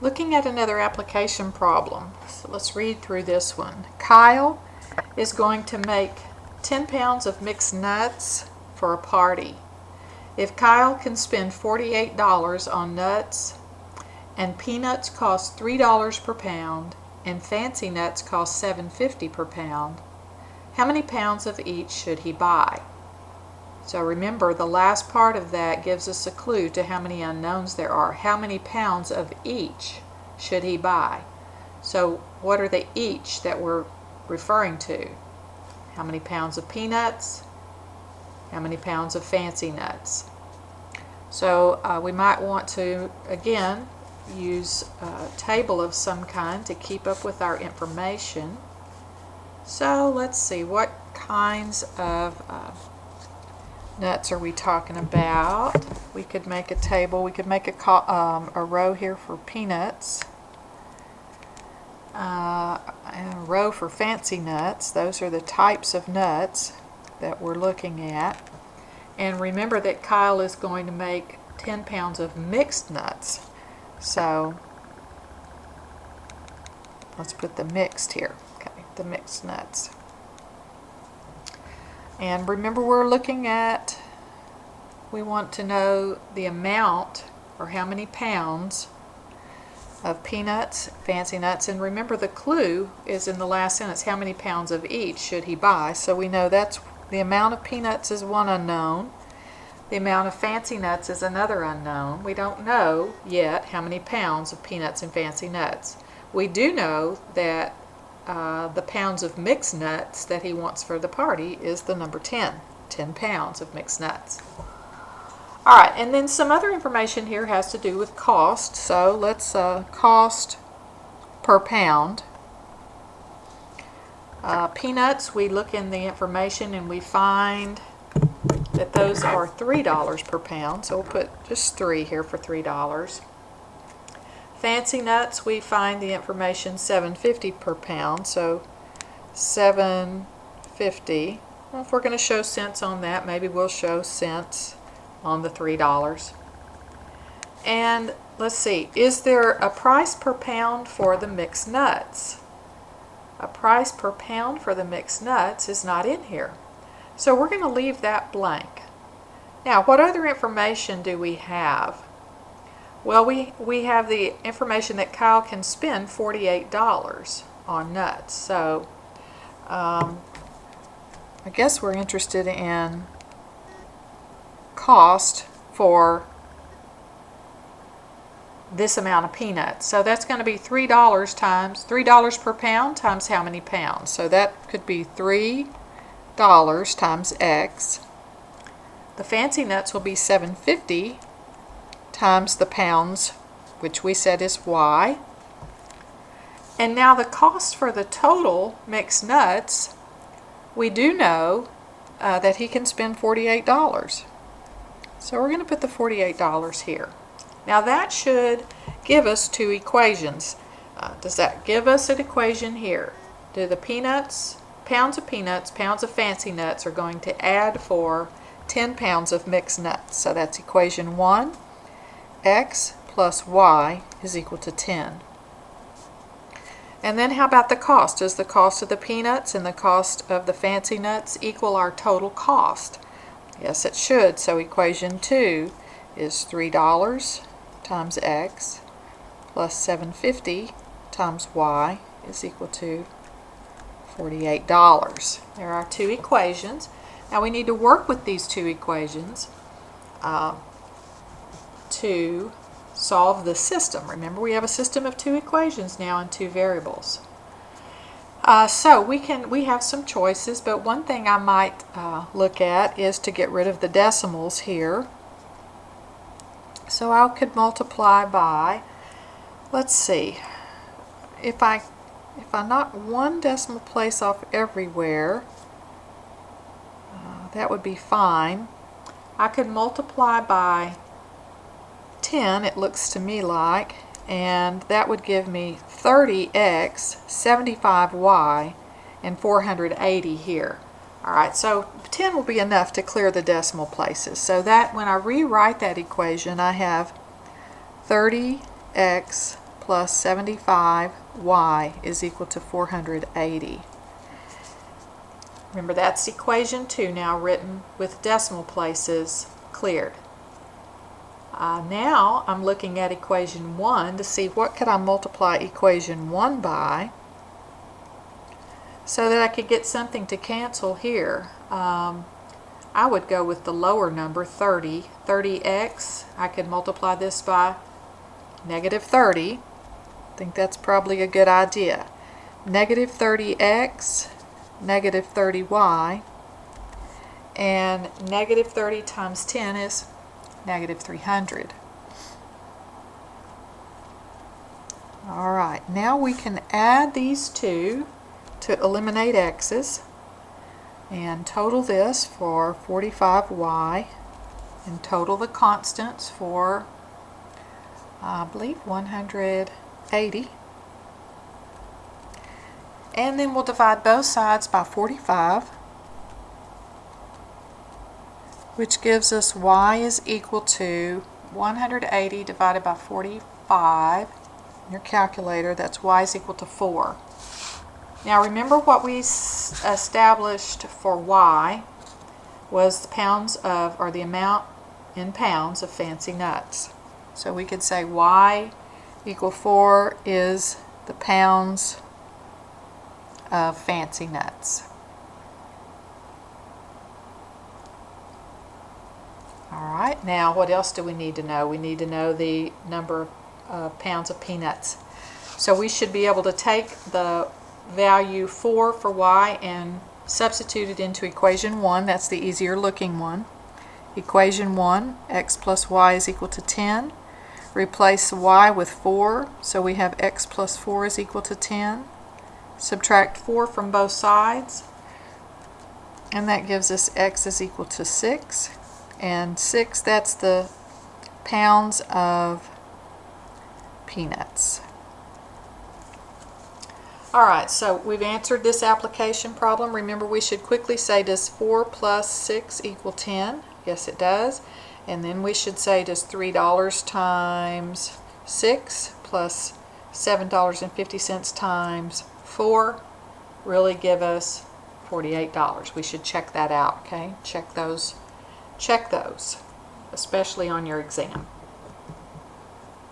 Looking at another application problem. So let's read through this one. Kyle is going to make 10 pounds of mixed nuts for a party. If Kyle can spend $48 on nuts, and peanuts cost $3 per pound, and fancy nuts cost $7.50 per pound, how many pounds of each should he buy? So remember, the last part of that gives us a clue to how many unknowns there are. How many pounds of each should he buy? So what are the each that we're referring to? How many pounds of peanuts? How many pounds of fancy nuts? So we might want to, again, use a table of some kind to keep up with our information. So let's see, what kinds of nuts are we talking about? We could make a table. We could make a row here for peanuts, and a row for fancy nuts. Those are the types of nuts that we're looking at. And remember that Kyle is going to make 10 pounds of mixed nuts. So let's put the mixed here. Okay, the mixed nuts. And remember, we're looking at, we want to know the amount, or how many pounds of peanuts, fancy nuts, and remember the clue is in the last sentence, how many pounds of each should he buy? So we know that's the amount of peanuts is one unknown, the amount of fancy nuts is another unknown. We don't know yet how many pounds of peanuts and fancy nuts. We do know that the pounds of mixed nuts that he wants for the party is the number 10 pounds of mixed nuts. Alright, and then some other information here has to do with cost. So let's cost per pound. Peanuts, we look in the information and we find that those are $3 per pound. So we'll put just 3 here for $3. Fancy nuts, we find the information $7.50 per pound, so $7.50. Well, if we're going to show cents on that, maybe we'll show cents on the $3. And let's see, is there a price per pound for the mixed nuts? A price per pound for the mixed nuts is not in here. So we're going to leave that blank. Now, what other information do we have? Well, we have the information that Kyle can spend $48 on nuts. So I guess we're interested in cost for this amount of peanuts. So that's going to be $3 times $3 per pound times how many pounds? So that could be $3 times X. The fancy nuts will be $7.50 times the pounds, which we said is Y. And now the cost for the total mixed nuts, we do know that he can spend $48. So we're going to put the $48 here. Now that should give us two equations. Does that give us an equation here? Do the peanuts, pounds of fancy nuts are going to add for 10 pounds of mixed nuts. So that's equation 1. X plus Y is equal to 10. And then how about the cost? Does the cost of the peanuts and the cost of the fancy nuts equal our total cost? Yes, it should. So equation 2 is $3 times X plus $7.50 times Y is equal to $48. There are two equations. Now we need to work with these two equations to solve the system. Remember, we have a system of two equations now and two variables. So we have some choices, but one thing I might look at is to get rid of the decimals here. So I could multiply by, let's see, if I knock one decimal place off everywhere, that would be fine. I could multiply by 10, it looks to me like, and that would give me 30x, 75y, and 480 here. Alright, so 10 will be enough to clear the decimal places. So that when I rewrite that equation, I have 30x plus 75y is equal to 480. Remember, that's equation 2 now written with decimal places cleared. Now I'm looking at equation 1 to see what could I multiply equation 1 by so that I could get something to cancel here. I would go with the lower number, 30. 30x, I could multiply this by negative 30. I think that's probably a good idea. Negative 30x, negative 30y, and negative 30 times 10 is negative 300. Alright, now we can add these two to eliminate x's and total this for 45y and total the constants for, I believe, 180. And then we'll divide both sides by 45, which gives us y is equal to 180 divided by 45. In your calculator, that's y is equal to 4. Now remember what we established for y was the pounds of, or the amount in pounds of fancy nuts. So we could say y equal 4 is the pounds of fancy nuts. Alright, now what else do we need to know? We need to know the number of pounds of peanuts. So we should be able to take the value 4 for y and substitute it into equation 1. That's the easier looking one. Equation 1, x plus y is equal to 10. Replace y with 4, so we have x plus 4 is equal to 10. Subtract 4 from both sides, and that gives us x is equal to 6. And 6, that's the pounds of peanuts. Alright, so we've answered this application problem. Remember, we should quickly say, does 4 plus 6 equal 10? Yes, it does. And then we should say, does $3 times 6 plus $7.50 times 4 really give us $48? We should check that out, okay? Check those, especially on your exam.